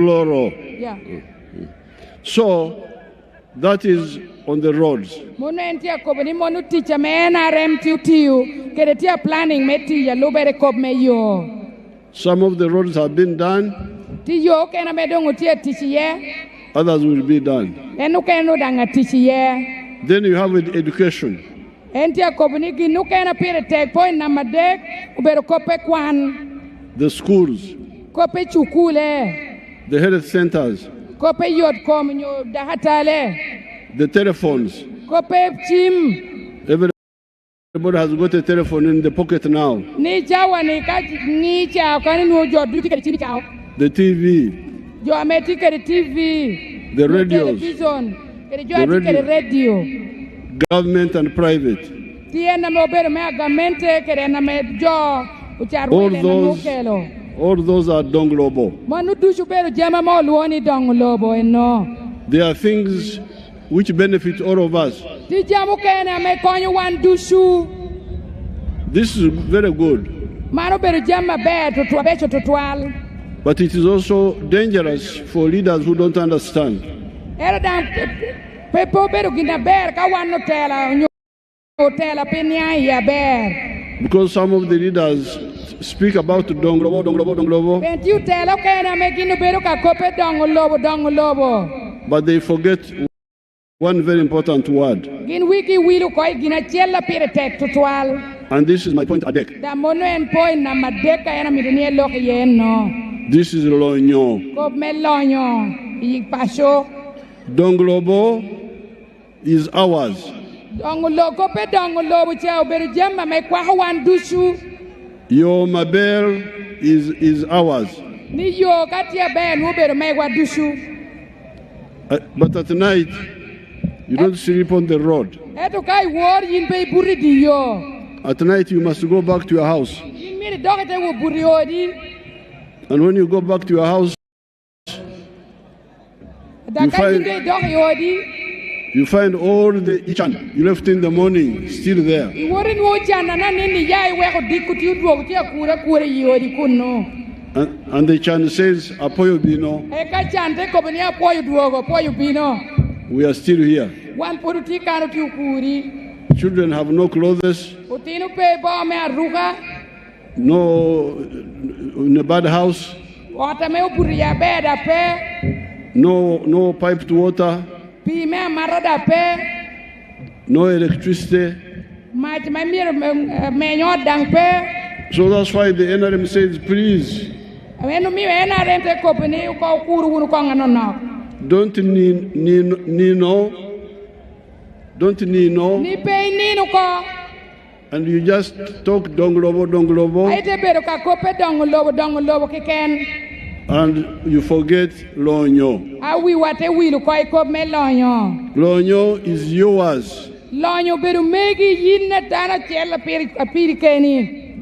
Chloro. Yeah. So that is on the roads. Mono entia kobni mono teacher me NRM tiu kede tia planning me tia lubere kob me yo. Some of the roads have been done. Ti yo kena me dongo tia tichiye. Others will be done. Enu kenu danga tichiye. Then you have education. Entia kobni ki nu kena pire tek point number dek ubero kope kwan. The schools. Kope chukule. The health centers. Kope yot kom nyo dahatale. The telephones. Kope chim. Everybody has got a telephone in the pocket now. Ni chawa ni ni chawa kani no jod duti kari chini chawa. The TV. Jo ameti kari TV. The radios. Television. Kari jo ati kari radio. Government and private. Tiena me obero me agamente kari na me jo ucharwele na mukelo. All those are donglobo. Manu dushu bero jama mo luoni donglobo eno. They are things which benefit all of us. This is very good. But it is also dangerous for leaders who don't understand. Because some of the leaders speak about donglobo. But they forget one very important word. And this is my point adek. This is lonyo. Donglobo is ours. Your mabel is ours. But at night, you don't sleep on the road. At night, you must go back to your house. And when you go back to your house, you find all the ichan you left in the morning still there. And the Chan says, Apoyo Bino, we are still here. Children have no clothes, no in a bad house, no piped water, no electricity. So that's why the NRM says, please, don't nino, and you just talk donglobo, and you forget lonyo. Lonyo is yours.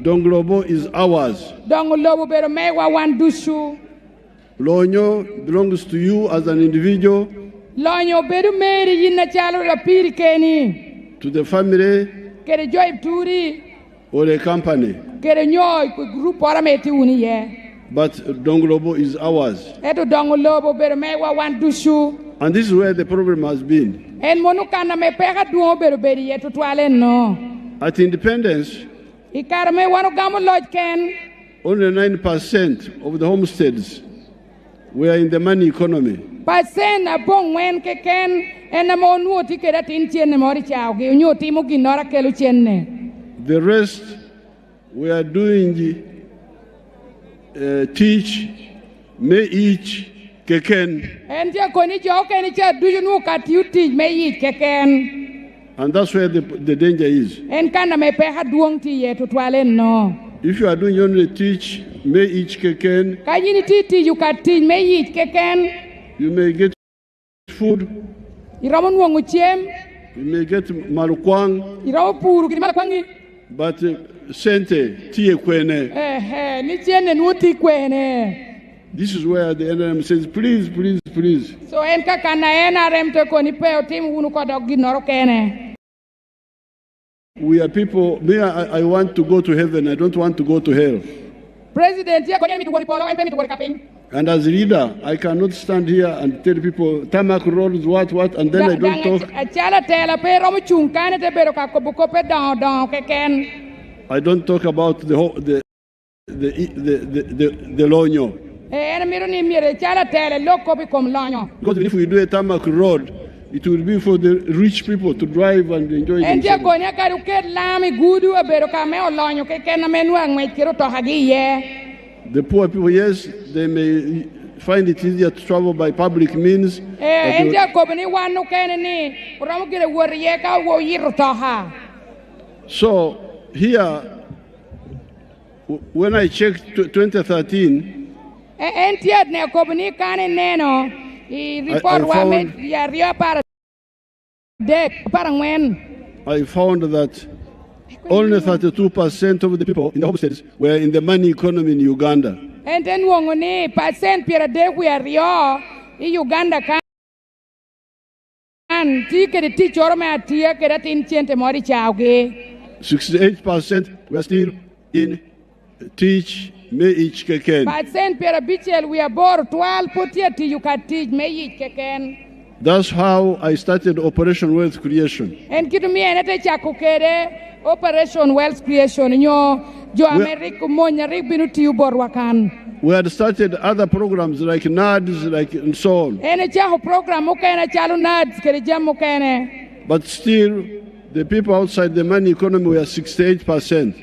Donglobo is ours. Lonyo belongs to you as an individual, to the family, or the company. But Donglobo is ours. And this is where the problem has been. At independence, only 9% of the homesteads were in the money economy. The rest were doing teach, may each, keken. And that's where the danger is. If you are doing only teach, may each keken, you may get food, you may get malukwang, but sente tie kwene. This is where the NRM says, please. So we are people. I want to go to heaven. I don't want to go to hell. And as a leader, I cannot stand here and tell people tarmac roads, what, and then I don't talk. I don't talk about the lonyo. Because if we do a tarmac road, it will be for the rich people to drive and enjoy themselves. The poor people, yes, they may find it easier to travel by public means. So here, when I checked 2013, I found that only 32% of the people in the homesteads were in the money economy in Uganda. And then percent we are Uganda can 68% were still in teach me each keken. Percent we are born 12 put you can teach me each keken. That's how I started Operation Wealth Creation. And Operation Wealth Creation. We had started other programs like NADS, and so on. But still, the people outside the money economy were 68%.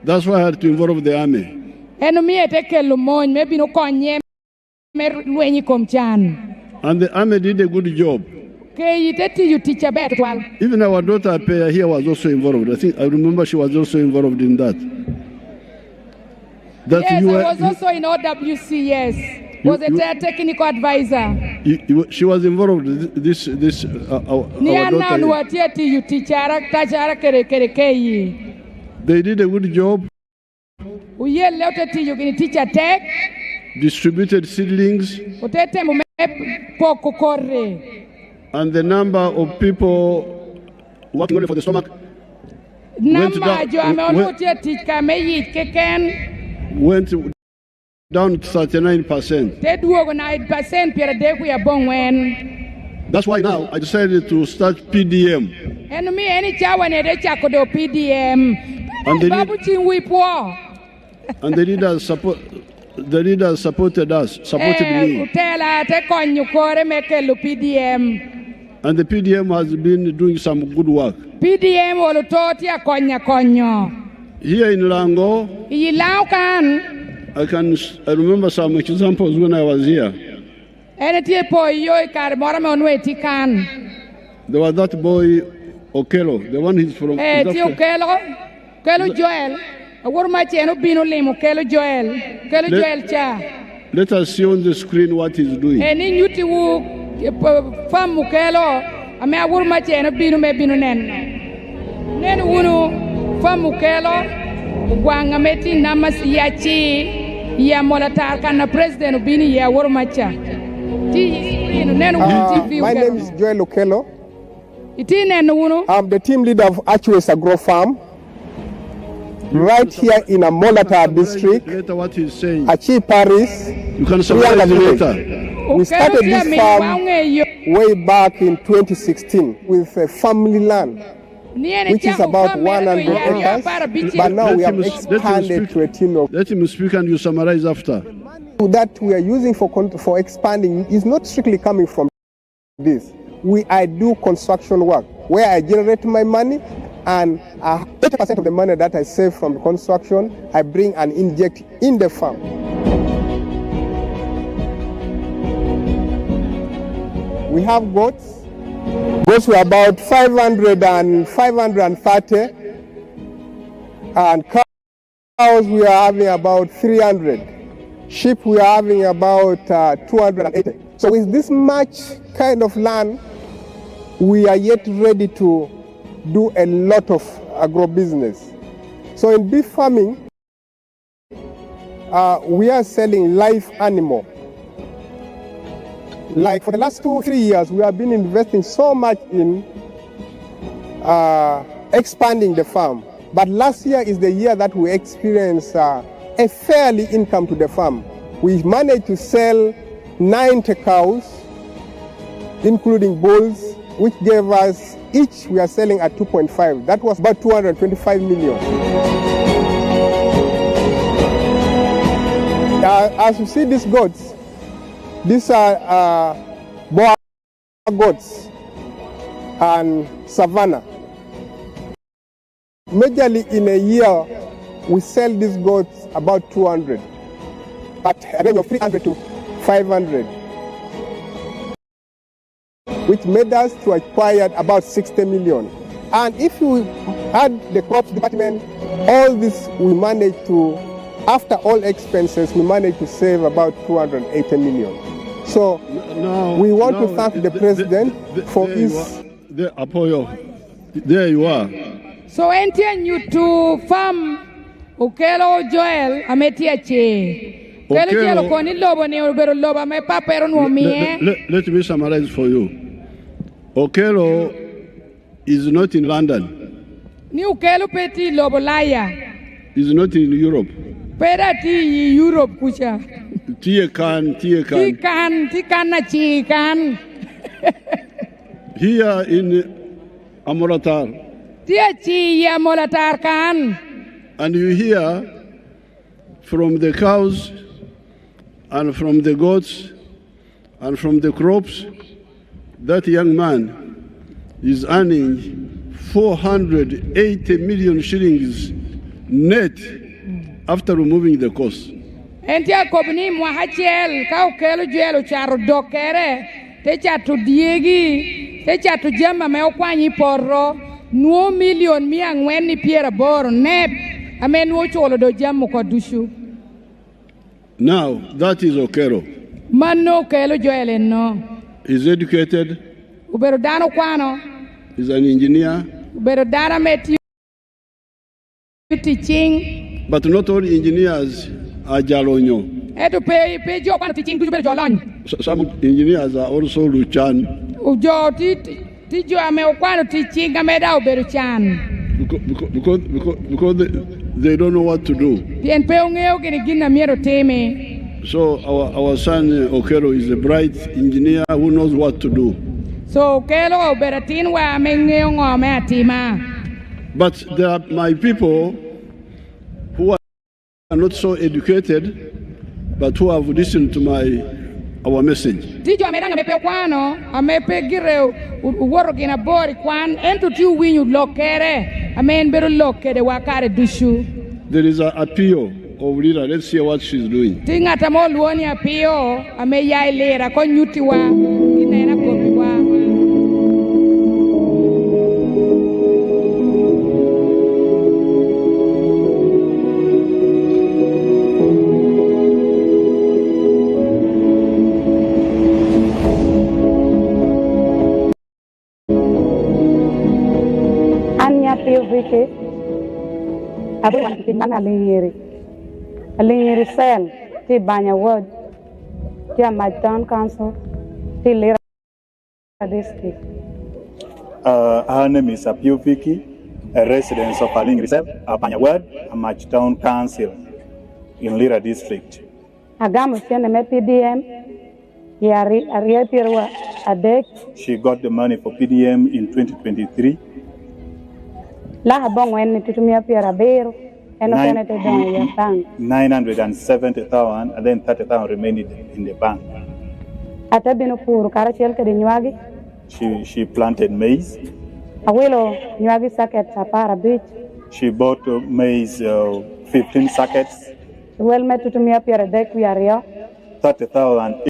That's why I had to involve the army. And the army did a good job. Even our daughter Peya here was also involved. I remember she was also involved in that. Yes, I was also in OWC, yes. Was a technical advisor. She was involved in this our daughter. They did a good job. Distributed seedlings. And the number of people working only for the stomach went down to 39%. That's why now I decided to start PDM. And the leaders supported us, supported me. And the PDM has been doing some good work. Here in Lango, I remember some examples when I was here. There was that boy Okello, the one he's from. Let us see on the screen what he's doing. Amolatar kana president ubini ya Worumacha. My name is Joel Okello. I'm the team leader of Arikuronda Agro Farm. Right here in Amolatar district, Achi Paris. You can summarize later. We started this farm way back in 2016 with a family land, which is about 100 acres, but now we have expanded to a team of... Let him speak and you summarize after. That we are using for expanding is not strictly coming from this. I do construction work where I generate my money, and 80% of the money that I save from construction, I bring and inject in the farm. We have goats. Goats were about 500 and 530, and cows we are having about 300. Sheep we are having about 280. So with this much kind of land, we are yet ready to do a lot of agro-business. So in beef farming, we are selling live animal. Like for the last 2 or 3 years, we have been investing so much in expanding the farm. But last year is the year that we experienced a fairly income to the farm. We managed to sell 90 cows, including bulls, which gave us, each we are selling at 2.5. That was about 225 million. As you see these goats, these are Boer goats and savannah. Majorly in a year, we sell these goats about 200, at a range of 300 to 500, which made us to acquire about 60 million. And if you add the crops department, all this we managed to, after all expenses, we managed to save about 280 million. So we want to thank the president for his... There you are. So entian you to farm ukelo Joel ametia che. Ukelo Joel koni lobo ni ubero lobo me papero no mie. Let me summarize for you. Okelo is not in London. Ni ukelo peti lobo laya. Is not in Europe. Pera ti Europe kucha. Tikan. Tikan na chikan. Here in Amolatar. Amolatar kan. And you hear from the cows and from the goats and from the crops, that young man is earning 480 million shillings net after removing the cost. Entia kobni mwahachel kau kelo jelo charo dokere te chatu diegi te chatu jama me okwanyi porro nuo million mia ngwen ni piera boro nep ame nuo cholo do jamu ko dushu. Now that is Okero. Mano kelo joele no. He's educated. Ubero dano kwano. He's an engineer. Ubero dana meti teaching. But not all engineers are Jalonyo. Some engineers are also Luchan. Because they don't know what to do. So our son Okero is a bright engineer who knows what to do. But there are my people who are not so educated, but who have listened to our message. There is an appeal of leader. Let's see what she's doing. Alingiri Cell, the Banya Ward, the Town Council, the Lira District. Her name is Apio Vicky, a resident of Alingiri Cell, Banya Ward, a Town Council in Lira District. Agam Fianame PDM, Yari Ariapirwa Adek. She got the money for PDM in 2023. La Bong when to me appear a bear. 970,000 and then 30,000 remained in the bank. She planted maize. She bought maize 15 sackets. 30,000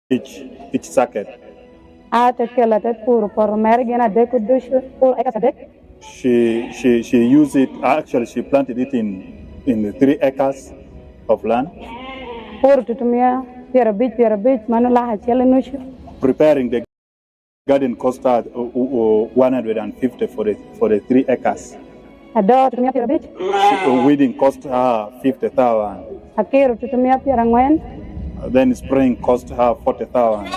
each sacket. She used it, actually she planted it in 3 acres of land. Preparing the garden cost her 150 for the 3 acres. Weeding cost her 50,000. Then spraying cost her 40,000.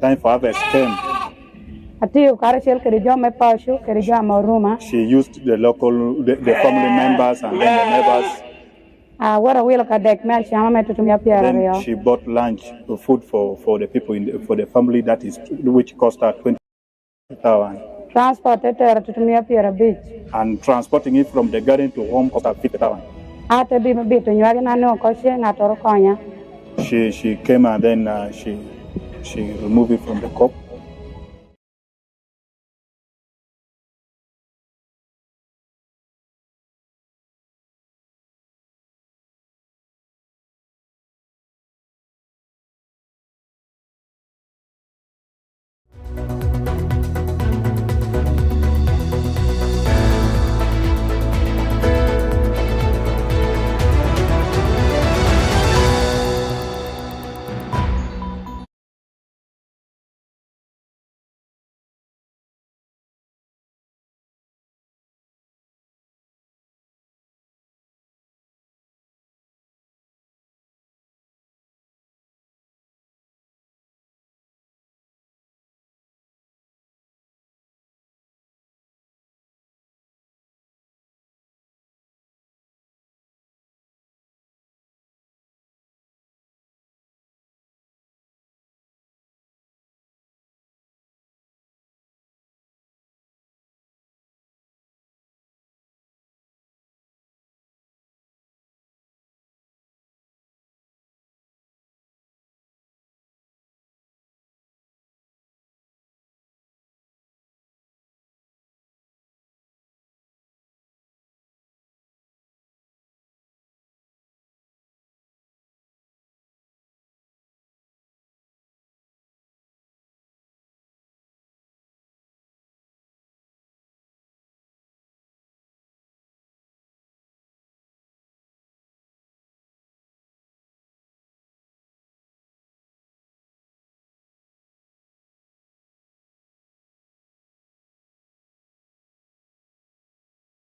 Time for harvest came. She used the local, the family members and then the neighbors. Then she bought lunch, food for the people for the family, that is which cost her 20,000. And transporting it from the garden to home cost her 50,000. She came and then she removed it from the cup.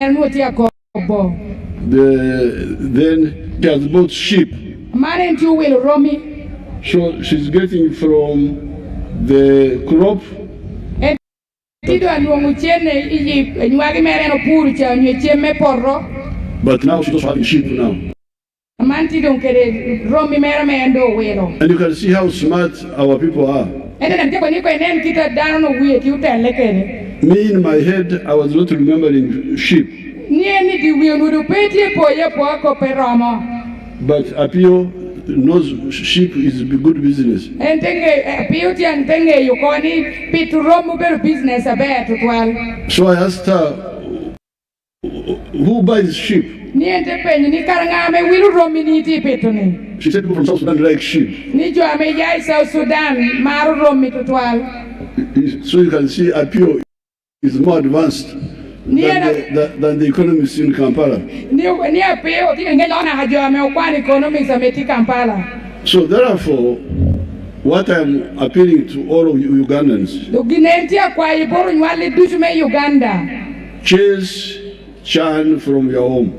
Then she has bought sheep. So she's getting from the crop. But now she's also having sheep now. And you can see how smart our people are. Me in my head, I was not remembering sheep. But Apio knows sheep is good business. So I asked her, who buys sheep? She said people from South Sudan like sheep. So you can see Apio is more advanced than the economists in Kampala. So therefore, what I'm appealing to all of you Ugandans, chase Chan from your home.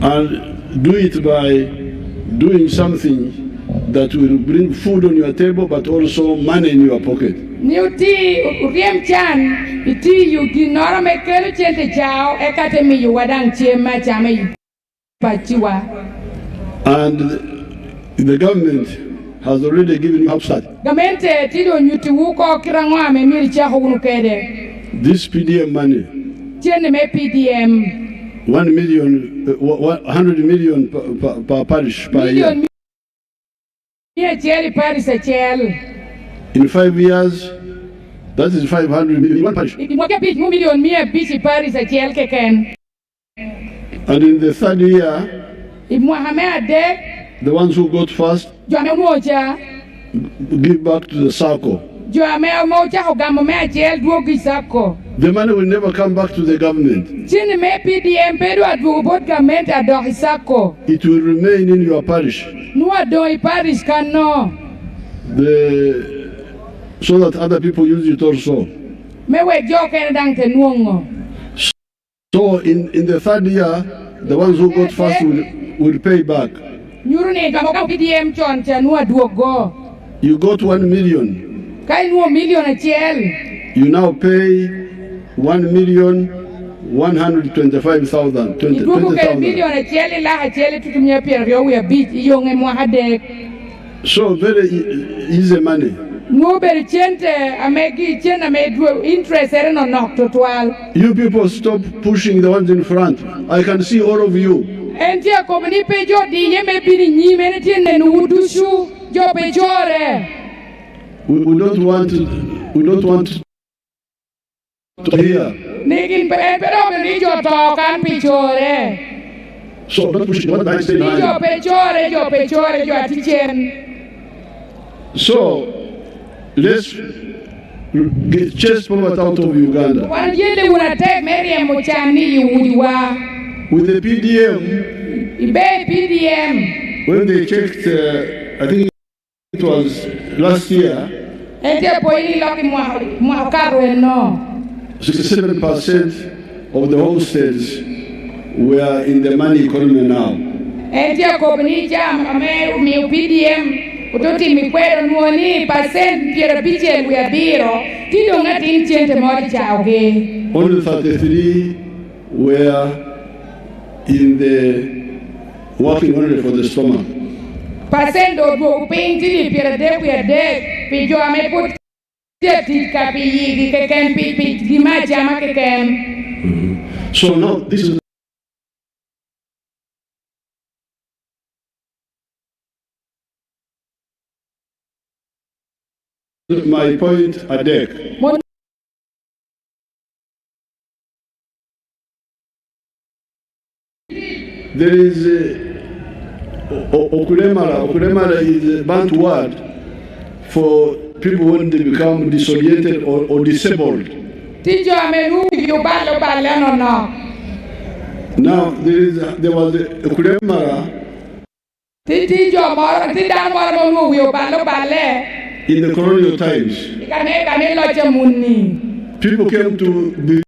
And do it by doing something that will bring food on your table, but also money in your pocket. And the government has already given you upstart. This PDM money, 1 million, 100 million per parish per year. In 5 years, that is 500 million one parish. And in the third year, the ones who got first give back to the circle. The money will never come back to the government. It will remain in your parish. So that other people use it also. So in the third year, the ones who got first will pay back. You got 1 million. You now pay 1,125,000. 20,000. So very easy money. You people stop pushing the ones in front. I can see all of you. We don't want to hear. So don't push what I say. So let's chase poverty out of Uganda. With the PDM, when they checked, I think it was last year, 67% of the homesteads were in the money economy now. Only 33 were in the working only for the stomach. So now this is my point at deck. There is Okulemara. Okulemara is a Bantu word for people when they become disoriented or disabled. Now there was Okulemara in the colonial times. People came to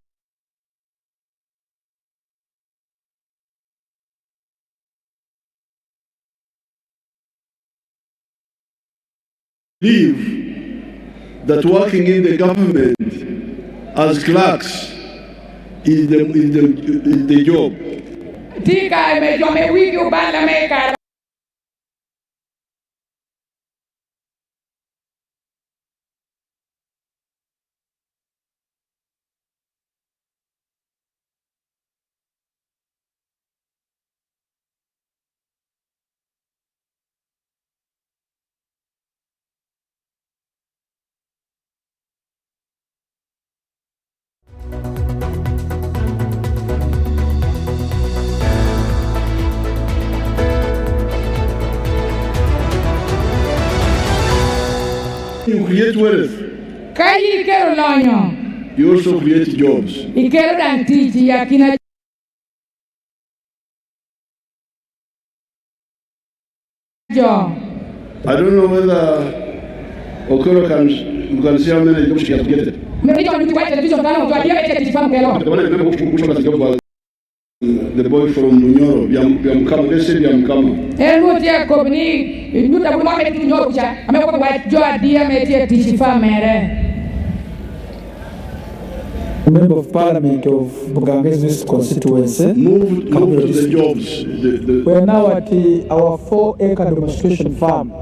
believe that working in the government as clerks is the job. You create wealth. You also create jobs. I don't know whether Okoro can see how many jobs she has created. The boy from Munyoro, let's say Biamkama. Member of Parliament of Bugange's constituency. Move to the jobs. We are now at our 4-acre demonstration farm.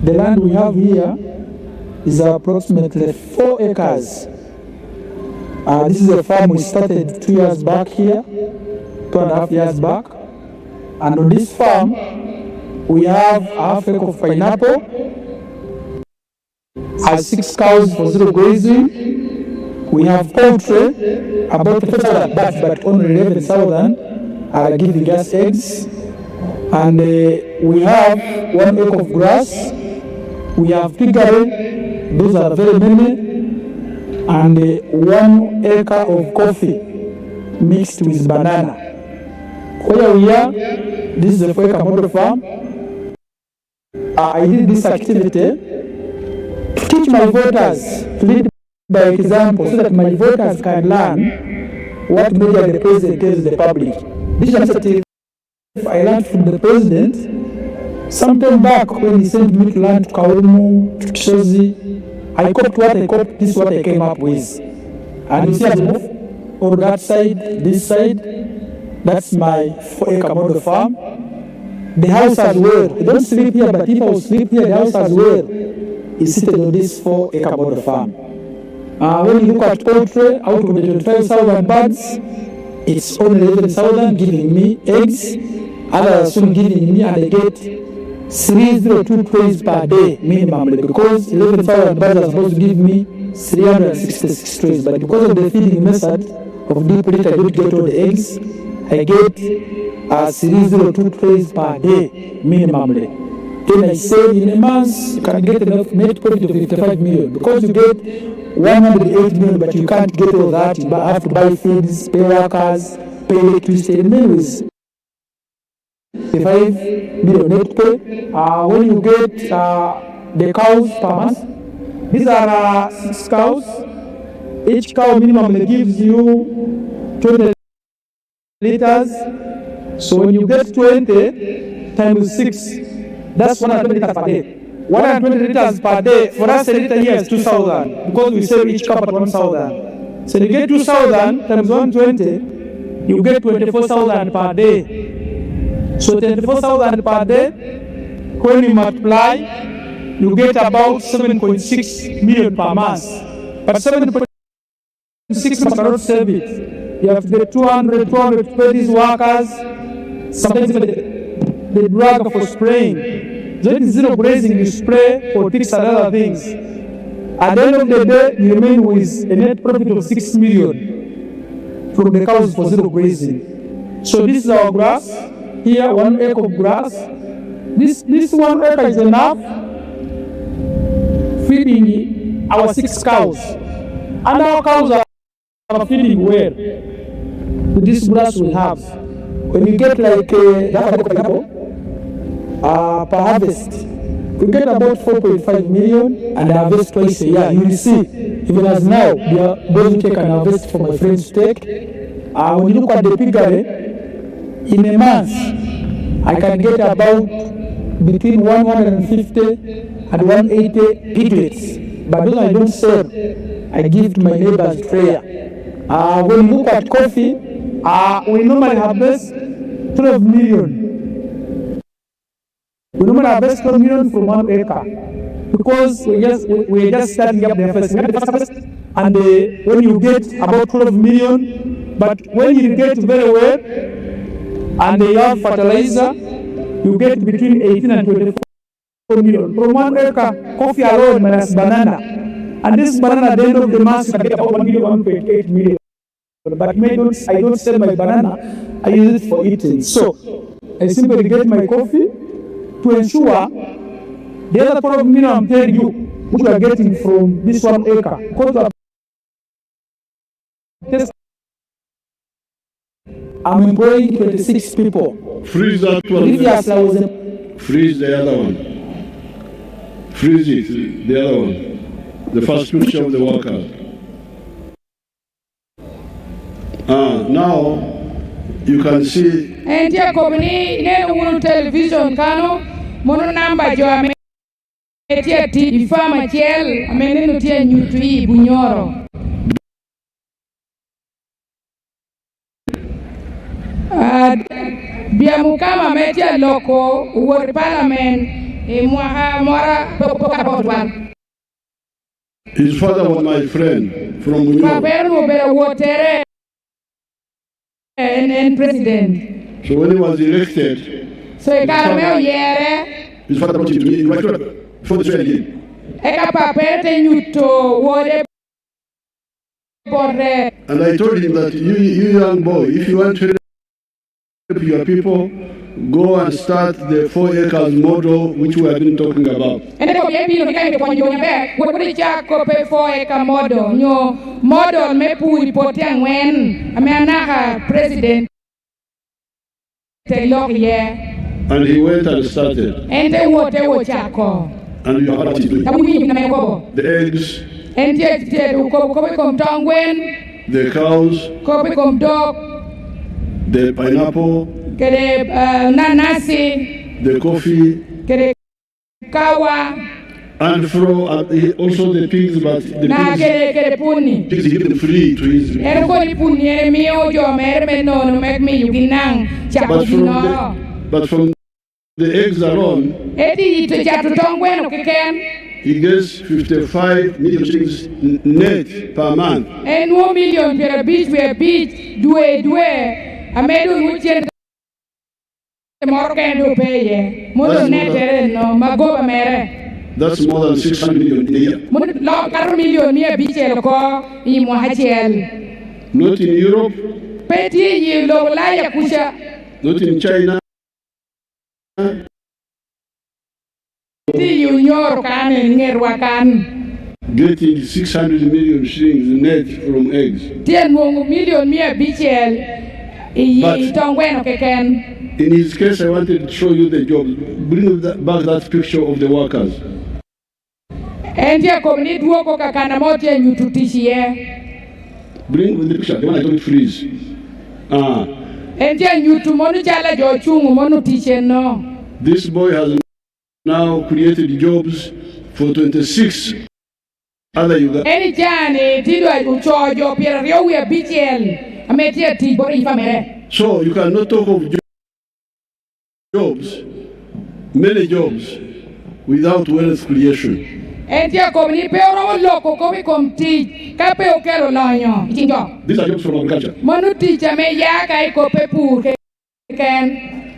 The land we have here is approximately 4 acres. This is a farm we started 2 years back here, 2.5 years back. And on this farm, we have half acre of pineapple, 6 cows for zero grazing. We have poultry, about 4,000 birds, but only 11,000 are giving us eggs. And we have 1 acre of grass. We have piggery, those are very many. And 1 acre of coffee mixed with banana. Where we are, this is a 4-acre model farm. I did this activity to teach my voters to lead by example so that my voters can learn what media the president tells the public. This initiative I learned from the president Some time back when he sent me to land to Kaumu, to Kishozi, I copied what I copied, this is what I came up with. And you see as I move over that side, this side, that's my 4-acre model farm. The house as well, I don't sleep here, but if I will sleep here, the house as well is seated on this 4-acre model farm. When you look at poultry, out of the 25,000 birds, it's only 11,000 giving me eggs, others are soon giving me, and I get 302 trays per day minimally, because 11,000 birds are supposed to give me 366 trays, but because of the feeding method of deep litter, I don't get all the eggs. I get 302 trays per day minimally. Then I say in a month you can get enough net profit of 55 million, because you get 108 million, but you can't get all that. You have to buy feeds, pay workers, pay electricity, and then with 55 million net pay. When you get the cows per month, these are 6 cows. Each cow minimum gives you 20 liters. So when you get 20 times 6, that's 120 liters per day. 120 liters per day, for us a liter here is 2,000, because we sell each cup at 1,000. So you get 2,000 times 120, you get 24,000 per day. So 24,000 per day, when you multiply, you get about 7.6 million per month. But 7.6 cannot save it. You have to get 200 to pay these workers, sometimes the drug for spraying. That is zero grazing, you spray for ticks and other things. At the end of the day, you remain with a net profit of 6 million from the cows for zero grazing. So this is our grass. Here, 1 acre of grass. This 1 acre is enough feeding our 6 cows. And our cows are feeding well with this grass we have. When you get like that, for example, per harvest, we get about 4.5 million and harvest twice a year. You will see, even as now, they are going to take an harvest for my friends to take. When you look at the piggery, in a month, I can get about between 150 and 180 piglets. But those I don't sell, I give to my neighbors to prayer. When you look at coffee, we normally harvest 12 million. We normally harvest 12 million from 1 acre, because we're just starting up the first harvest. And when you get about 12 million, but when you get very well, and you have fertilizer, you get between 18 and 24 million. From 1 acre, coffee alone minus banana. And this banana at the end of the month, you can get about 1 million, 1.8 million. But I don't sell my banana, I use it for eating. So I simply get my coffee to ensure the other 12 million I'm telling you, which we are getting from this 1 acre. Because I'm employing 26 people. Freeze that one. Freeze the other one. Freeze it, the other one. The first picture of the workers. Now you can see. And here company ne television kano mono namba jo ame tia ti fama chel amene no tia nyutui bunyoro. Biamu kama metia loko ward parliament mora pokabotwan. His father was my friend from Bunyoro. And president. So when he was elected, his father brought him to me before the swear again. And I told him that you young boy, if you want to help your people, go and start the 4 acres model which we have been talking about. Model me pui potiang wen amenaka president and he went and started. And they what chako. And you have what doing. The eggs. And the cows. Dog. The pineapple. Nanasi. The coffee. And from also the pigs, but the pigs he give them free to his. But from the eggs alone, he gets 55 million shillings net per month. And 1 million per a beach where beach do a which that's more than 600 million in a year. Not in Europe, not in China, getting 600 million shillings net from eggs. But in his case, I wanted to show you the job. Bring back that picture of the workers. Bring the picture, the one I don't freeze. This boy has now created jobs for 26 other Ugandans. So you cannot talk of jobs, many jobs, without wealth creation. These are jobs from agriculture.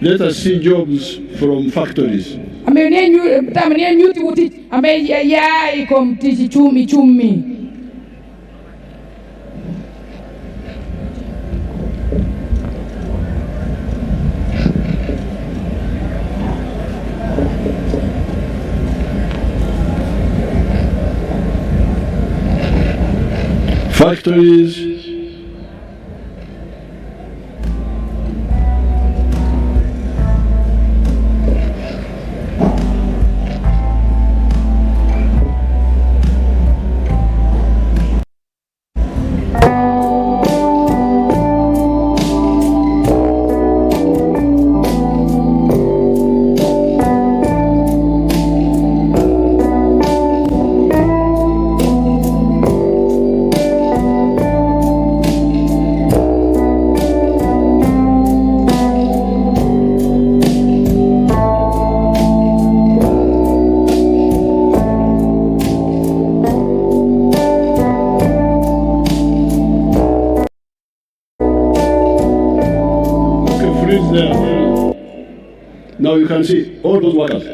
Let us see jobs from factories. Factories, now you can see all those workers.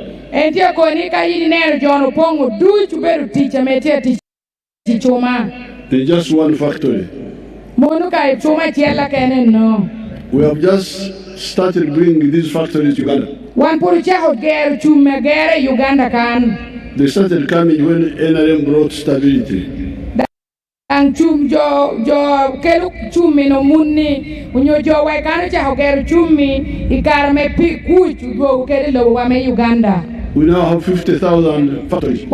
In just one factory. We have just started bringing these factories to Uganda. They started coming when NRM brought stability. And we now have 50,000 factories.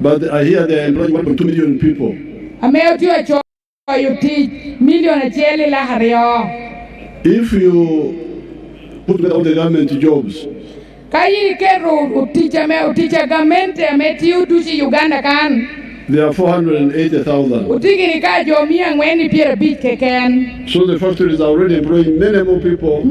But I hear they employ 1.2 million people. If you put together all the government jobs, there are 480,000. So the factories are already employing many more people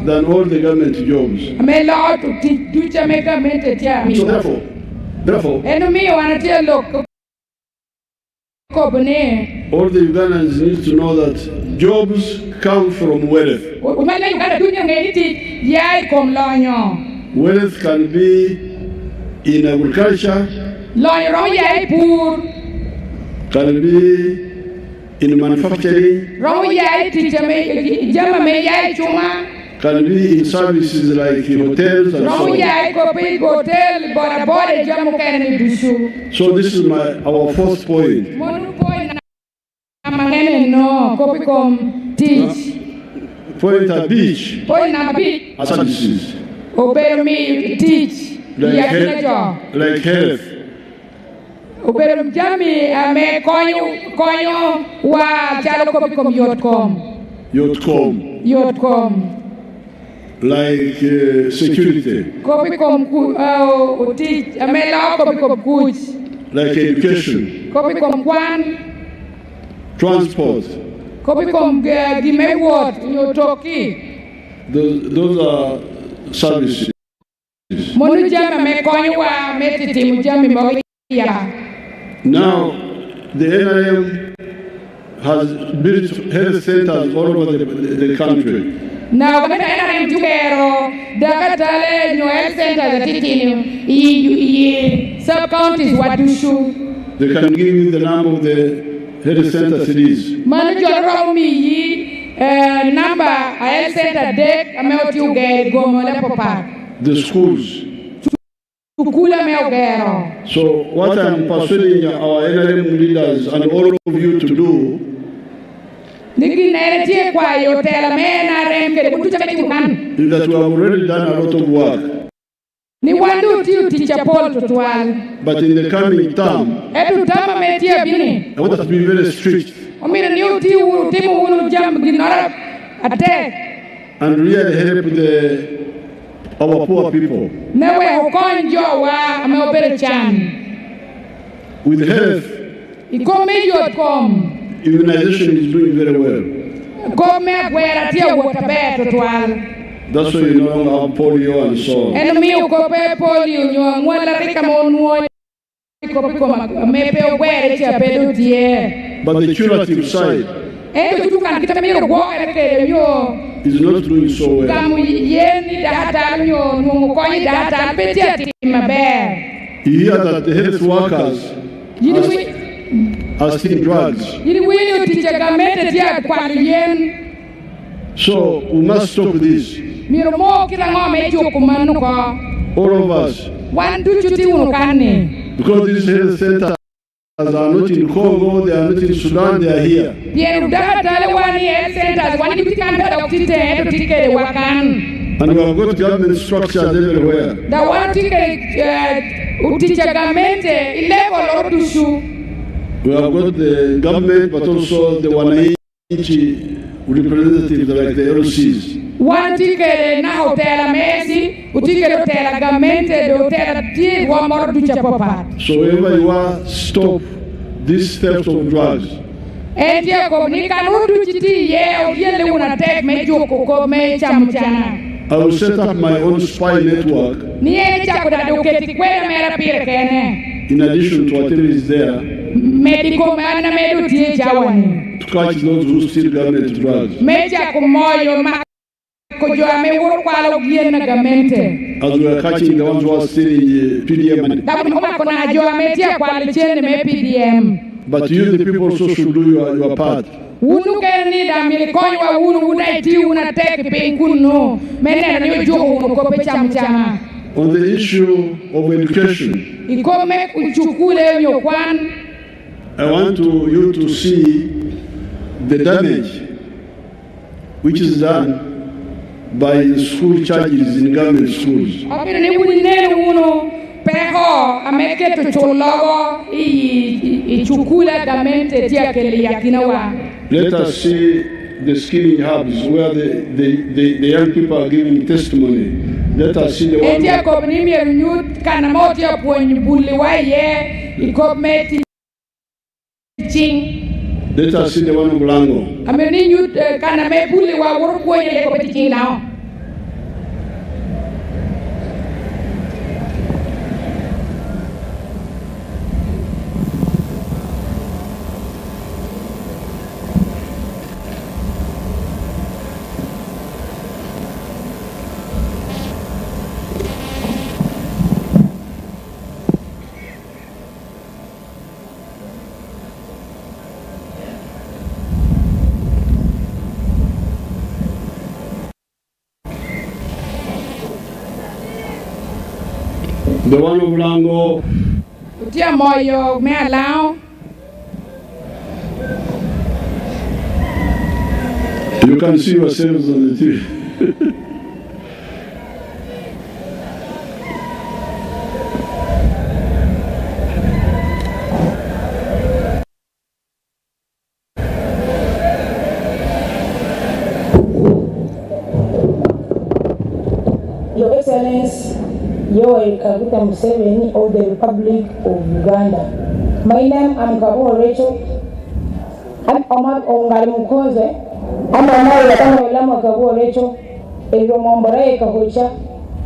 than all the government jobs. So therefore, all the Ugandans need to know that jobs come from wealth. Wealth can be in agriculture, can be in manufacturing, can be in services like hotels and so this is our fourth point. Point at beach, services like health, Ubero mjami ame konyo wa chalo kopikom yotcom. Like security. Kopikom ame lao kopikom kuch. Like education. Kopikom kwan. Transport. Kopikom gimewot yotoki. Those are services. Monu jama me konyo wa metiti mujami mogia. Now, the NRM has built health centers all over the country. Now, when NRM Jugero, Dagatale, no health centers at sub-counties, what do you? They can give you the number of the health centers it is. Manager Romy, number, health center deck, a melt you get, go Molepopa. The schools. So what I'm persuading our NRM leaders and all of you to do is that we have already done a lot of work. But in the coming term, I want us to be very strict and really help our poor people. With health, immunization is doing very well. That's why you know have polio and so on. But the curative side is not doing so well. You hear that the health workers are stealing drugs. So we must stop this. All of us. Because these health centers are not in Congo, they are not in Sudan, they are here. And we have got government structures everywhere. We have got the government, but also the wananchi representatives like the LCs. So wherever you are, stop this theft of drugs. I will set up my own spy network. In addition to whatever is there, to catch those who steal government drugs. As we are catching the ones who are stealing PDM money. But you, the people, also should do your part. On the issue of education, I want you to see the damage which is done by the school charges in government schools. Let us see the skilling hubs where the young people are giving testimony. Let us see the one. Let us see the one of Lango. The one of Lango. You can see yourselves on the TV. Excellency Yoweri Museveni of the Republic of Uganda. My name is Kabuo Rachel. I'm Ongarimukoze. I'm Kabuo Rachel. Every Mombare Kahocha,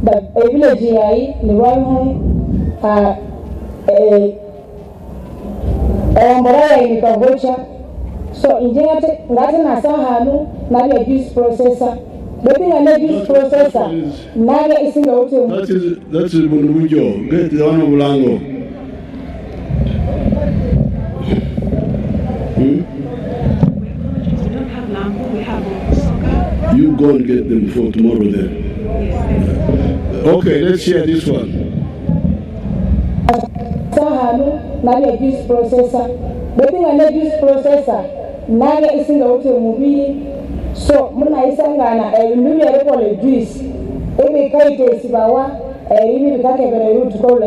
the village here, the Raimu, Mombare Kahocha. So, in general, Latin Asahanu, Naga juice processor. Getting a juice processor, Naga is in the hotel. That is Bundujo. Get the one of Lango. You go and get them for tomorrow then. Okay, let's hear this one. Sahanu, Naga juice processor. Getting a juice processor, Naga is in the hotel movie. So, Muna Isangana, a new juice. Every kite is Bawa, a really root to call a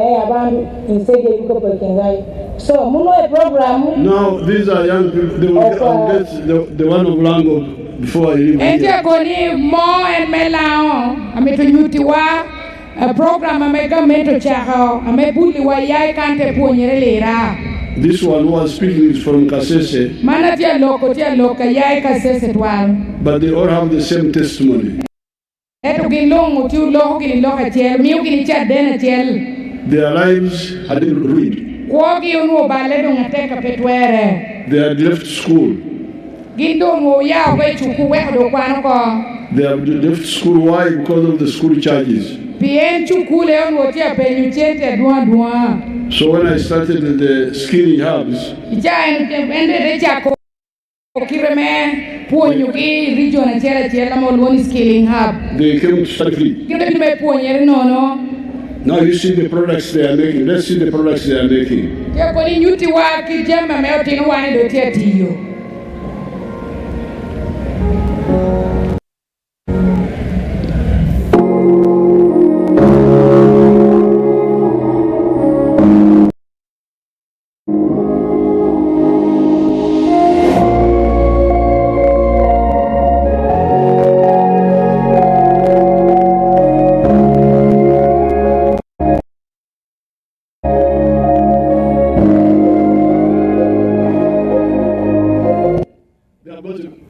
instead of Kopenhagen. So, Muno program. Now, these are young people. They will get the one of Lango before I leave. And you're going more and Melao. I mean, to Yutiwa, a program I make a mental chaho. I may put the way I can't put later. This one who was speaking is from Kasese. But they all have the same testimony. Their lives had been ruined. They had left school. They have left school. Why? Because of the school charges. So when I started the skilling hubs, they came to start free. Now you see the products they are making. Let's see the products they are making.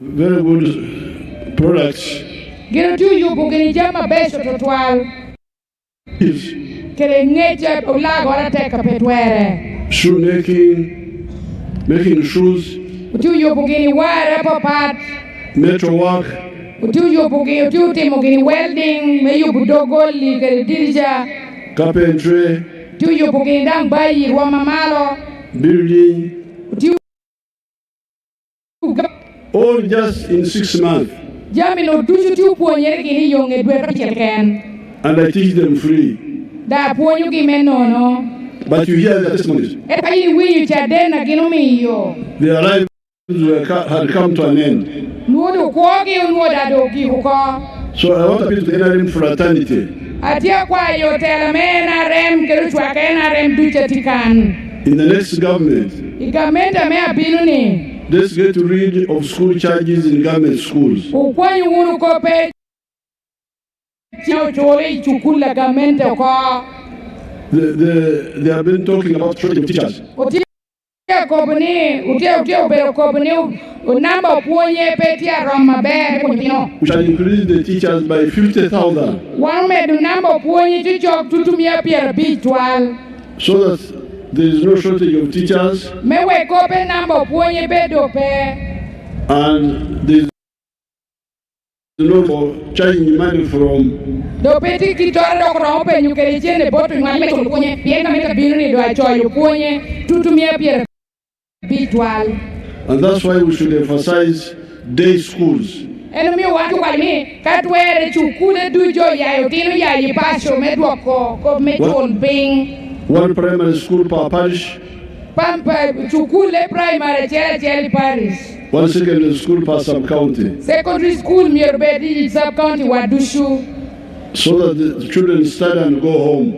Very good products. Get to you, Bugini Jama Best to 12. Nature of Lagora take a petware. Shoe making shoes. Do you Bugini wire up part? Metal work. Do you Bugini Timogini welding? May you Budogo, Liga Dirija. Carpentry. Do you Bugini down by Wamamalo? Building. All just in 6 months. And I teach them free. But you hear the testimonies. Their lives had come to an end. So I want to appeal to the NRM fraternity. In the next government, let's get rid of school charges in government schools. They have been talking about shortage of teachers. We shall increase the teachers by 50,000. So that there is no shortage of teachers. And there is no more charging money from. And that's why we should emphasize day schools. One primary school per parish. One secondary school per sub-county. Secondary school sub-county Wadushu. So that the children study and go home.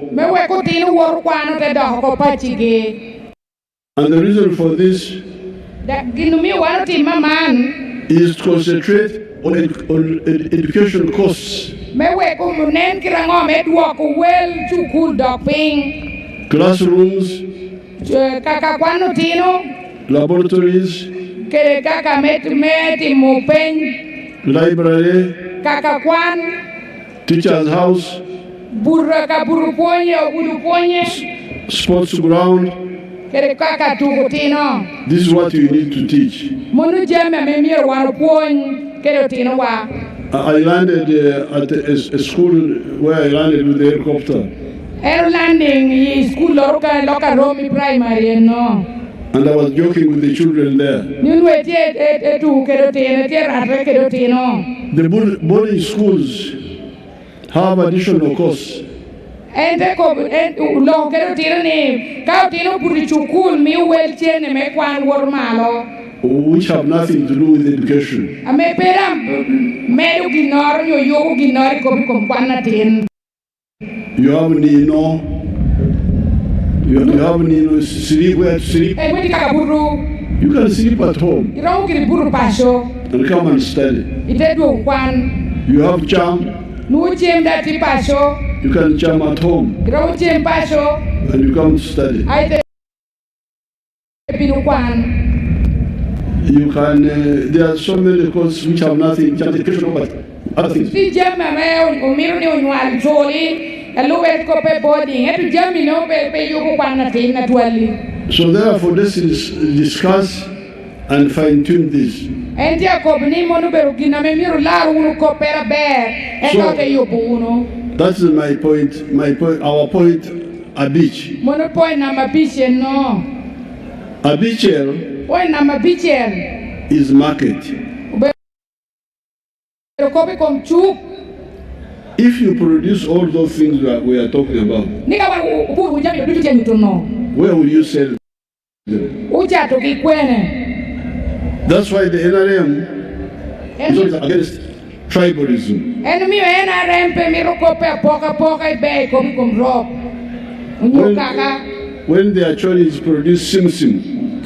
And the reason for this is to concentrate on education costs. classrooms, laboratories, library, teacher's house, sports ground. This is what you need to teach. I landed at a school where I landed with the helicopter. And I was joking with the children there. The boarding schools have additional costs. Which have nothing to do with education. You have Nino. You have Nino sleep where to sleep. You can sleep at home and come and study. You have jam. You can jam at home and you come to study. You can, there are so many courses which have nothing to education but other things. So therefore this is discuss and fine tune this. So that's my point, our point, Abich. Abichel is market. If you produce all those things that we are talking about, where will you sell them? That's why the NRM is always against tribalism. When the Acholi produce simsim,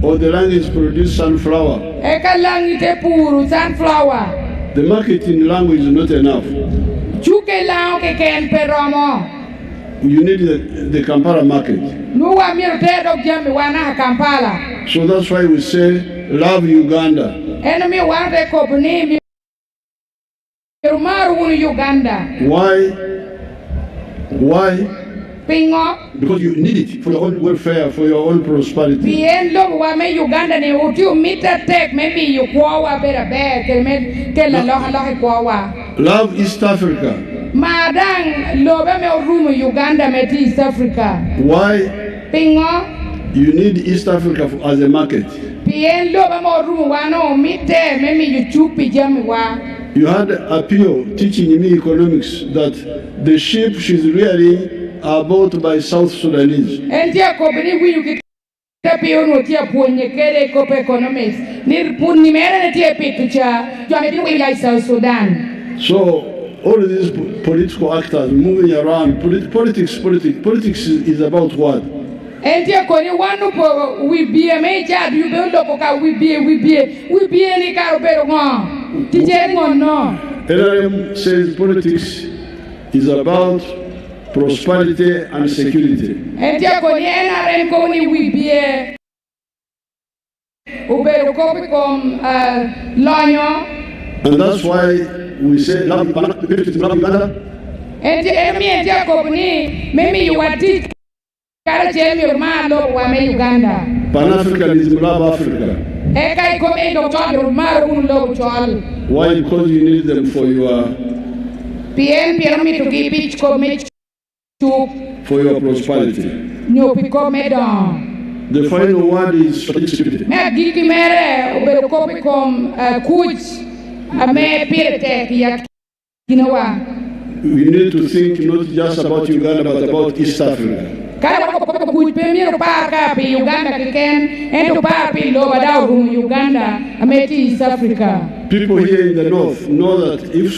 or the land is produce sunflower, the marketing language is not enough. You need the Kampala market. So that's why we say, love Uganda. Why? Because you need it for your own welfare, for your own prosperity. Love East Africa. Why? You need East Africa as a market. You had Apio teaching me economics that the sheep she's rearing are bought by South Sudanese. So all of these political actors moving around, politics is about what? NRM says politics is about prosperity and security. And that's why we say love Uganda. Pan-Africanism, love Africa. Why? Because you need them for your prosperity. The final word is security. We need to think not just about Uganda but about East Africa. People here in the north know that if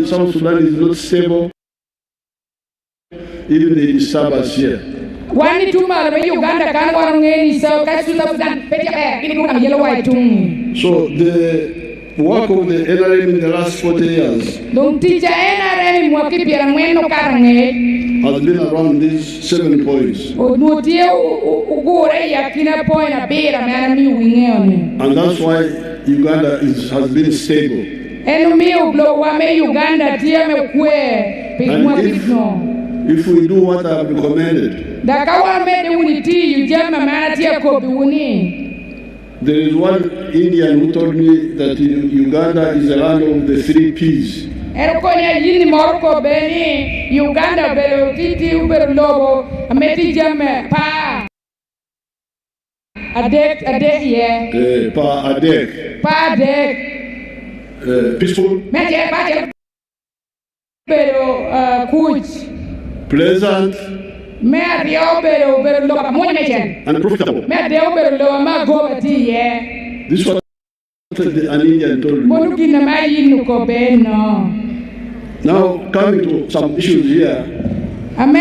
South Sudan is not stable, even they disturb us here. So work of the NRM in the last 40 years has been around these 7 points. And that's why Uganda has been stable. And if we do what I've recommended, there is one Indian who told me that Uganda is the land of the 3 Ps. Peaceful, pleasant, and profitable. This is what an Indian told me. Now, coming to some issues here, I'm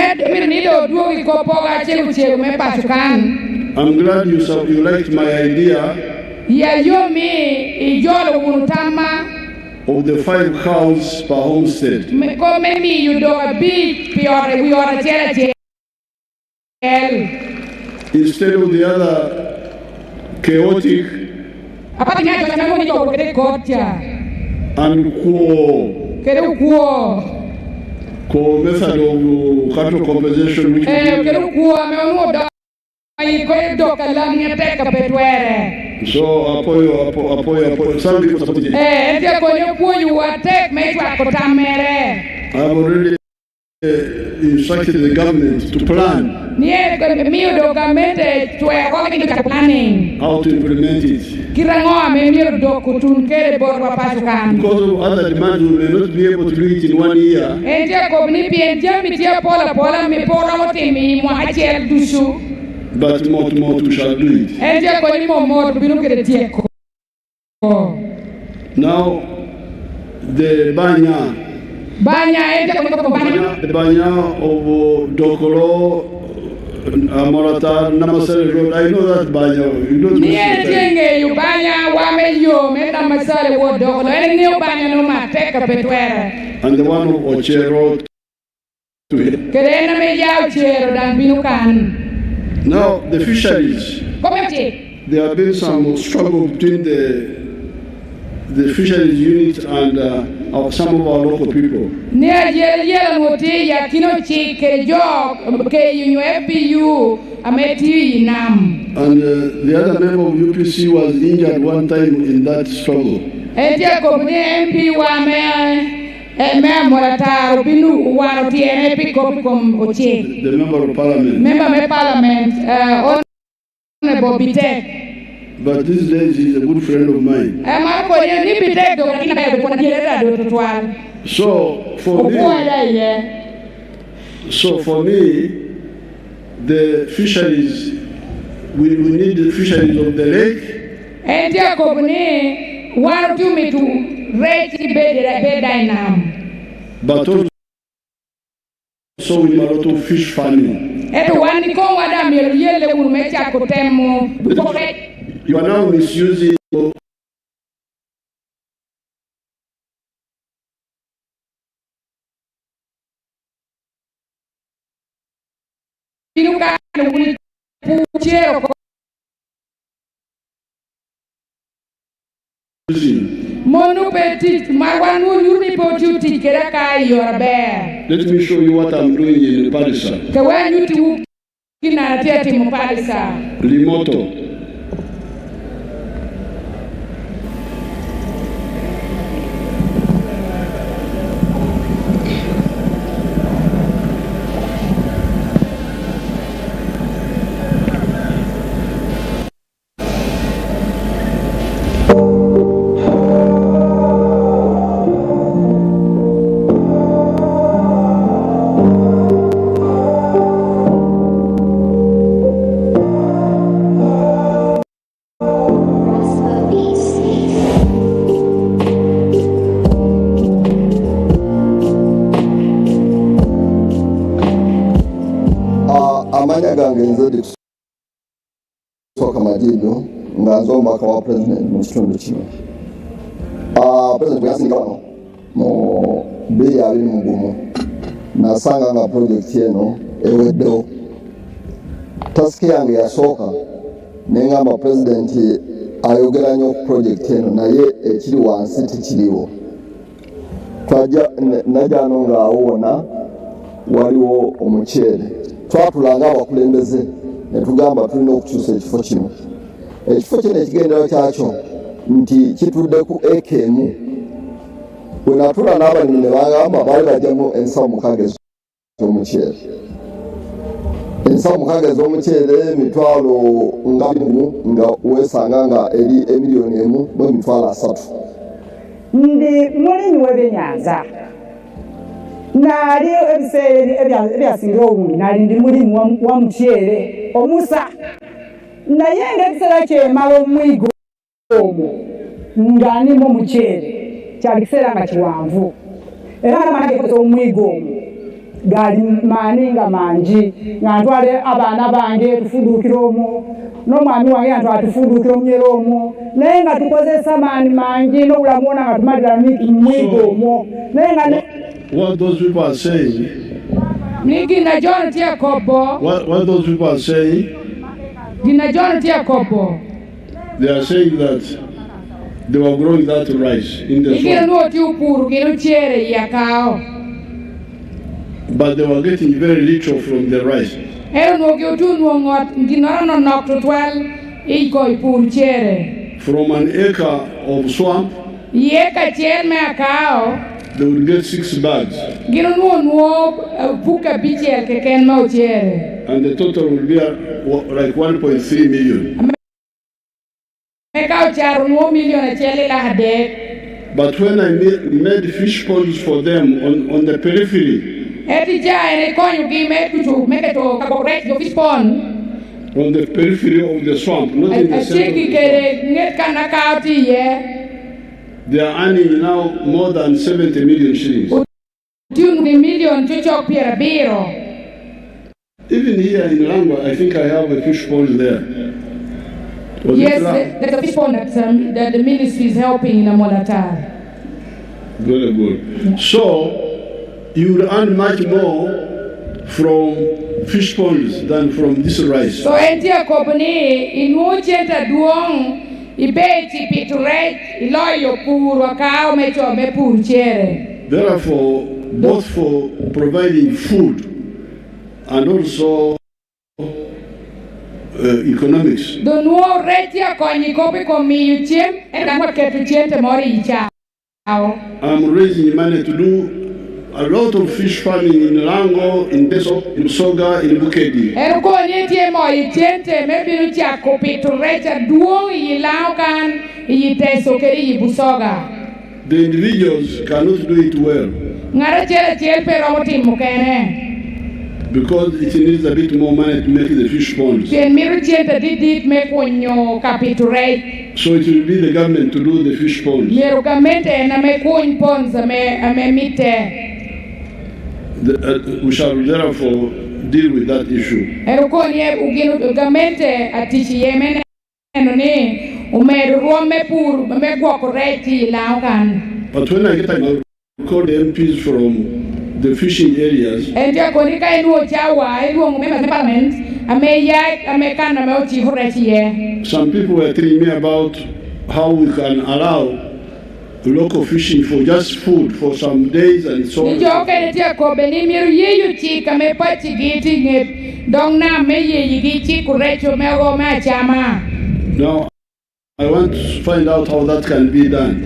glad you liked my idea of the 5 cows per homestead. Instead of the other chaotic and method of cattle compensation, which so some people supported it. I've already instructed the government to plan how to implement it. Because of other demands, we may not be able to do it in 1 year. But more we shall do it. Now, the Banya of Dokolo, Amolatar, Namasare Road, I know that Banya. You don't know and the one of Ochero to it. Now, the fisheries, there have been some struggle between the fisheries unit and some of our local people. And the other member of UPC was injured one time in that struggle. The member of parliament. Honorable Bitek. But these days he's a good friend of mine. So for me, the fisheries, we need the fisheries of the lake. But also we need a lot of fish farming. You are now misusing Let me show you what I'm doing in Palisa. Limoto. president yasinga wano mo beya ali mugumu nasanga nga project eno eweddewo task yange yasooka nengamba president ayogera nnyo ku project eno naye ekiri wansi tikiriwo najano ng'awona waliwo omuceere twatulanga abakulembeze ne tugamba tulina okukyusa ekifo kino. Ekifo kino ekigendero kyakyo nti kitudde ku eka emu. Bwe natula n'abalimi ne bagamba baali bajjamu ensawo mukaaga ez'omuceere. Ensawo mukaaga ez'omuceere emitwalo nga 20 nga weesanga nga eri emiliyoni 1.3. Ndi mulimi w'ebyennyanja naali ebiseera ebyasinga obungi naali ndi mulimi wa muceere omusa naye ng'ekiseera kyemala omwigo ogwo nga ndimu omuceere kyali kiseera nga kiwanvu era nga namala gekozesa omwigo ogwo gaali maani nga mangi nga ntwale abaana bange tufuduukira omwo n'omwami wange nga ntwala tufuduukira omunyera omwo naye nga tukozesa maani mangi n'obulamu wona nga tumalira mwigo omwo naye nga what those people are saying, what those people are saying, they are saying that they were growing that rice in the swamp. But they were getting very little from the rice. From an acre of swamp, they would get 6 bags. And the total would be like 1.3 million. But when I made fish ponds for them on the periphery, on the periphery of the swamp, not in the center. They are earning now more than 70 million shillings. Even here in Langwa, I think I have a fish pond there. Yes, there's a fish pond that the ministry is helping in Amolatar. Very good. So, you will earn much more from fish ponds than from this rice. So, entia company in Uchenta Duong. Therefore, both for providing food and also economics, I'm raising money to do a lot of fish farming in Lango, in Teso, in Soga, in Bukedi. The individuals cannot do it well because it needs a bit more money to make the fish ponds. So it will be the government to do the fish ponds. We shall therefore deal with that issue. But when I get time, I'll call the MPs from the fishing areas. Some people were telling me about how we can allow local fishing for just food for some days and so on. Now, I want to find out how that can be done.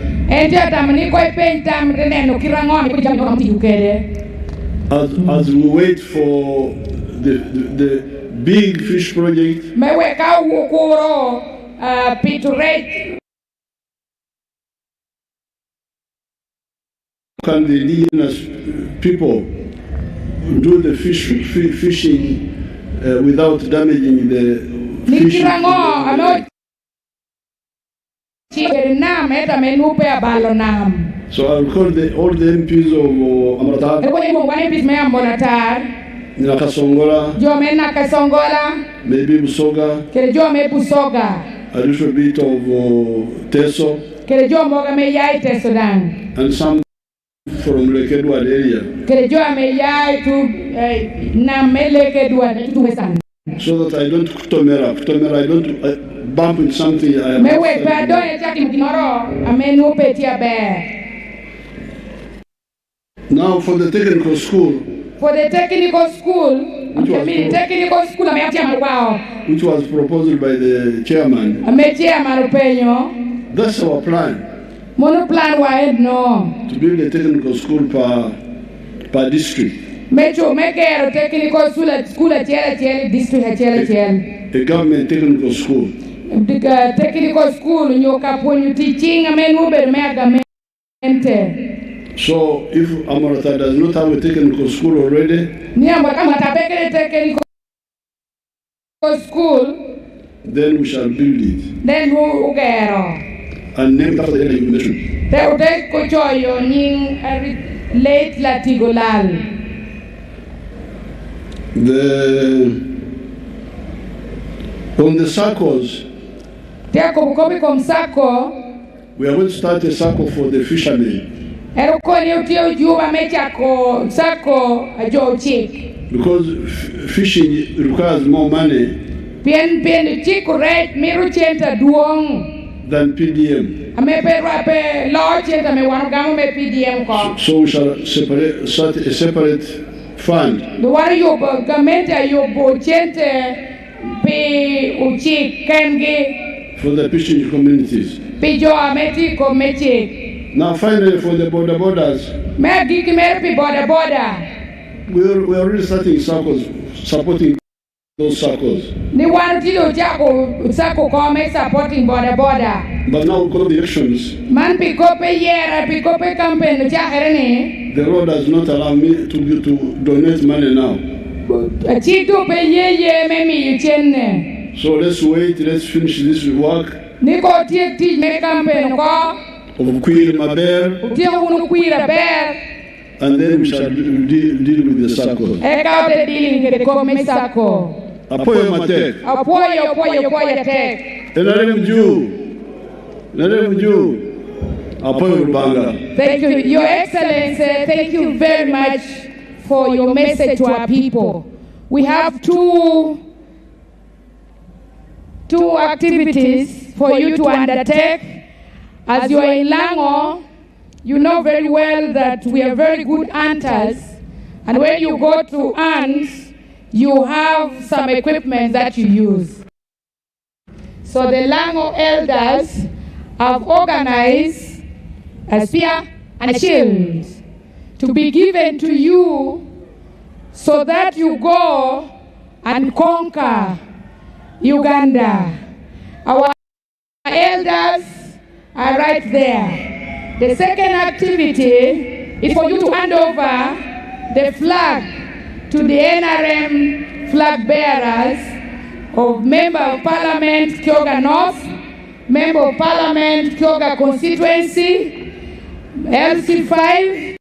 As we wait for the big fish project, can the indigenous people do the fishing without damaging the fish? So I'll call all the MPs of Amolatar, Nakasongola, maybe Busoga, a little bit of Teso, Kere jo moga me yai te Sudan. And some from Lake Edward area. Kere jo me yai to na me Lake Edward to Western. So that I don't kutomera, I don't bump in something I have. Me we pa do e chaki mkinoro, ame no petia bear. Now for the technical school. For the technical school, which was proposed by the chairman. That's our plan. Mono plan wahed no. To build a technical school per district. Mecho mekero technical school a district a government technical school. Technical school nyoka ponyu teaching amen uber mega mente. So if Amolatar does not have a technical school already, then we shall build it. Then who and name it after the nation. Late Latigolal. On the circles, we are going to start a circle for the fishermen. Because fishing requires more money than PDM. So we shall start a separate fund. For the fishing communities. Now finally for the borders, we're already starting circles, supporting those circles. But now because of the elections, the road does not allow me to donate money now. So let's wait, let's finish this work. Of Queen Maber, and then we shall deal with the circle. Apoyo Matek. Apoyo Banga. Thank you, Your Excellency. Thank you very much for your message to our people. We have two activities for you to undertake. As you are in Lango, you know very well that we are very good hunters. And when you go to hunt, you have some equipment that you use. So the Lango elders have organized a spear and a shield to be given to you so that you go and conquer Uganda. Our elders are right there. The second activity is for you to hand over the flag to the NRM flag bearers of Member of Parliament Kyoga North, Member of Parliament Kyoga Constituency, LC5,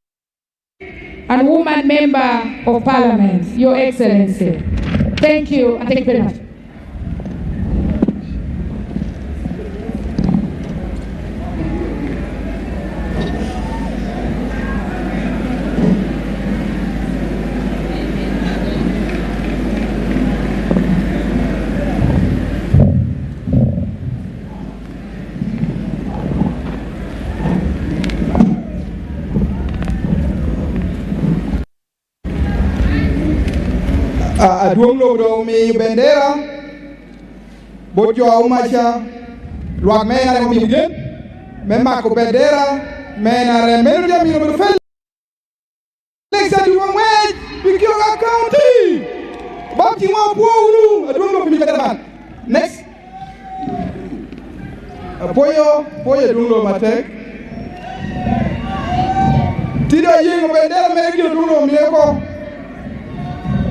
and Woman Member of Parliament, Your Excellency. Thank you, and thank you very much. Aduong lo mi bendera bojo aumacha luak me ngare mi gen me mako bendera me ngare melu jam mi no fel next adu mo bikyo county baki mo poulu aduong lo mi bendera next apoyo aduong lo matek tido yengo bendera me ngiro aduong lo mi ko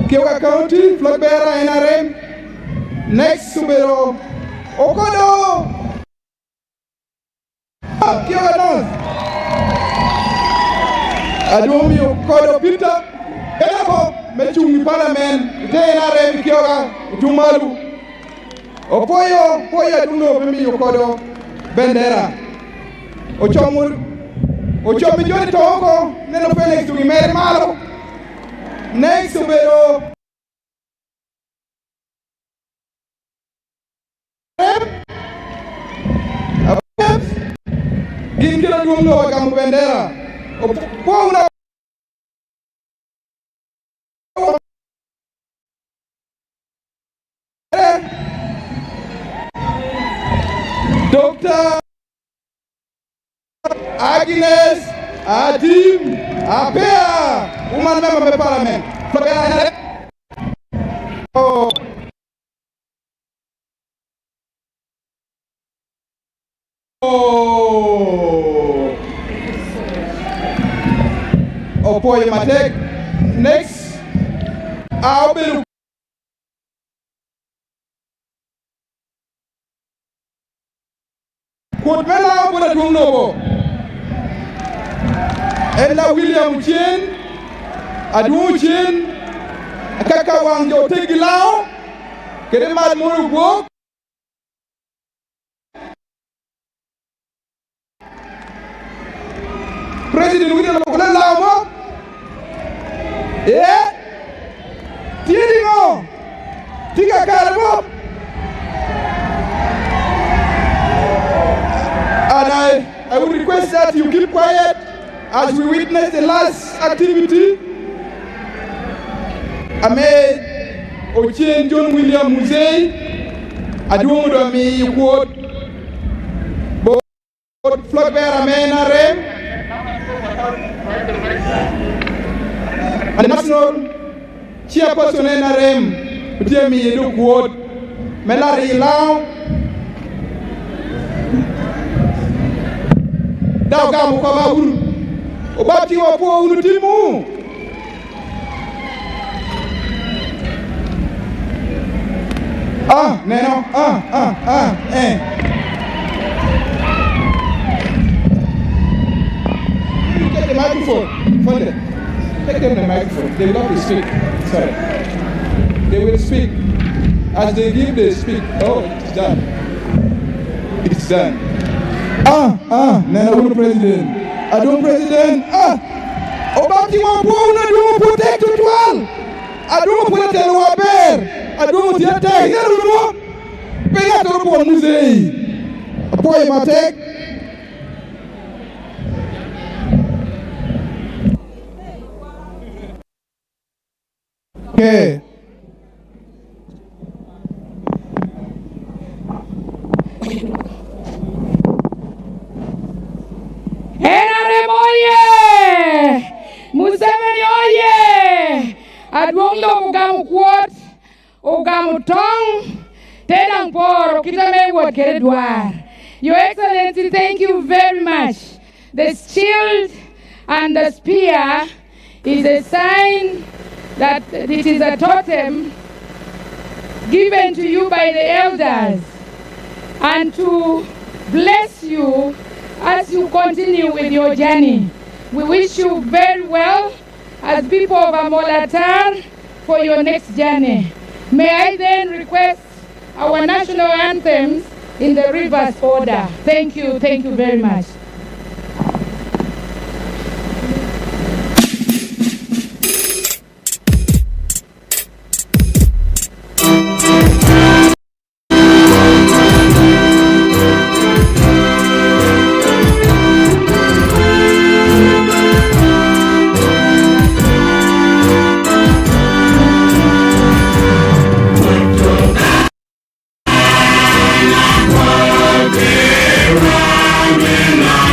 Kyoga County, flag bearer NRM. Next, Subero Okodo. Kyoga North. Adomi Okodo Peter. Enako, Mechungi Parliament, NRM Kyoga, Tumalu. Opoyo Aduno, Femi Okodo, Bendera. Ochomi Joni Toko, Neno Felix to Mary Malo. Next to Bedo. Ginkira Dumno Wagamu Bendera. Opona Dr. Agnes Adim Apea, woman member of the parliament. Opoye Matek. Next, I'll be Kutmela Buna Dumnobo. Ella William Chin, Adu Chin, Kaka Wanjo Tegilao, Keremat Murugo. President William Lama. Yeah, Tiringo, Tika Karabo. And I would request that you keep quiet as we witness the last activity. Ahmed Ochien John William Musei, Adumo mi quote, both Flagbear Amena Rem, and national chairperson NRM, Utemi Edu quote, Melari Lao. Daugamu kwa bahuru obati wapo unutimu neno Take the microphone. Take them the microphone. They will not speak. Sorry. They will speak. As they give, they speak. Oh, it's done. It's done. Nena President. Adum President. Obati wapo unadum protect to 12. Adum protect waber. Adum tiate. Nero pega to po musei. Apoy Matek. Okay. NRM oye! Museveni oye! Adwonglo ugamu kwot, ugamu tong, tedang poro, kitame wot keredwar. Your Excellency, thank you very much. The shield and the spear is a sign that it is a totem given to you by the elders and to bless you as you continue with your journey. We wish you very well as people of Amolatar for your next journey. May I then request our national anthems in the reverse order. Thank you very much. Amen.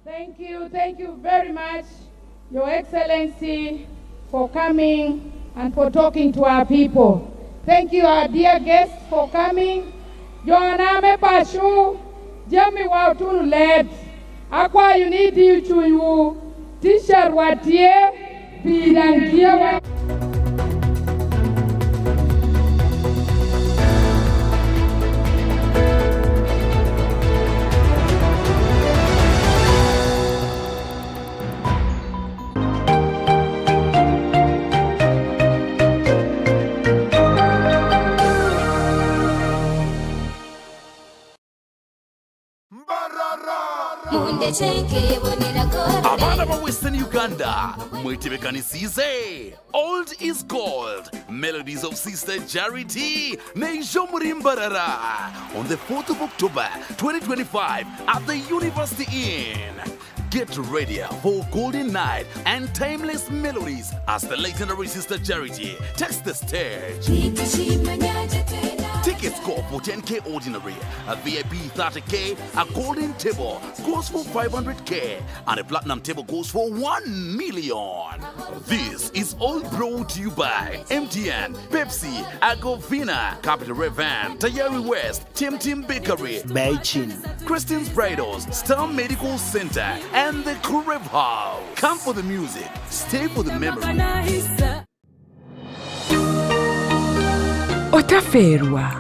Thank you very much, Your Excellency, for coming and for talking to our people. Thank you, our dear guests, for coming. Joaname Pashu, Jami Wautunu led. Aqua Unity Chuyu, T-shirt Watie, Pidangia. Abana ba Western Uganda, mwitibekanisize. Old is gold. Melodies of Sister Charity. Omuri on the 4th of October, 2025 at the University Inn. Get ready for golden night and timeless melodies as the legendary Sister Charity takes the stage. Tickets go for 10K ordinary, a VIP 30K, a golden table goes for 500K, and a platinum table goes for 1 million. This is all brought to you by MTN, Pepsi, Agovina, Capital Revan, Yoweri West, Tim Bakery, Beijing, Christian's Bridals, Star Medical Center, and the Crib House. Come for the music, stay for the memory. Otaferwa.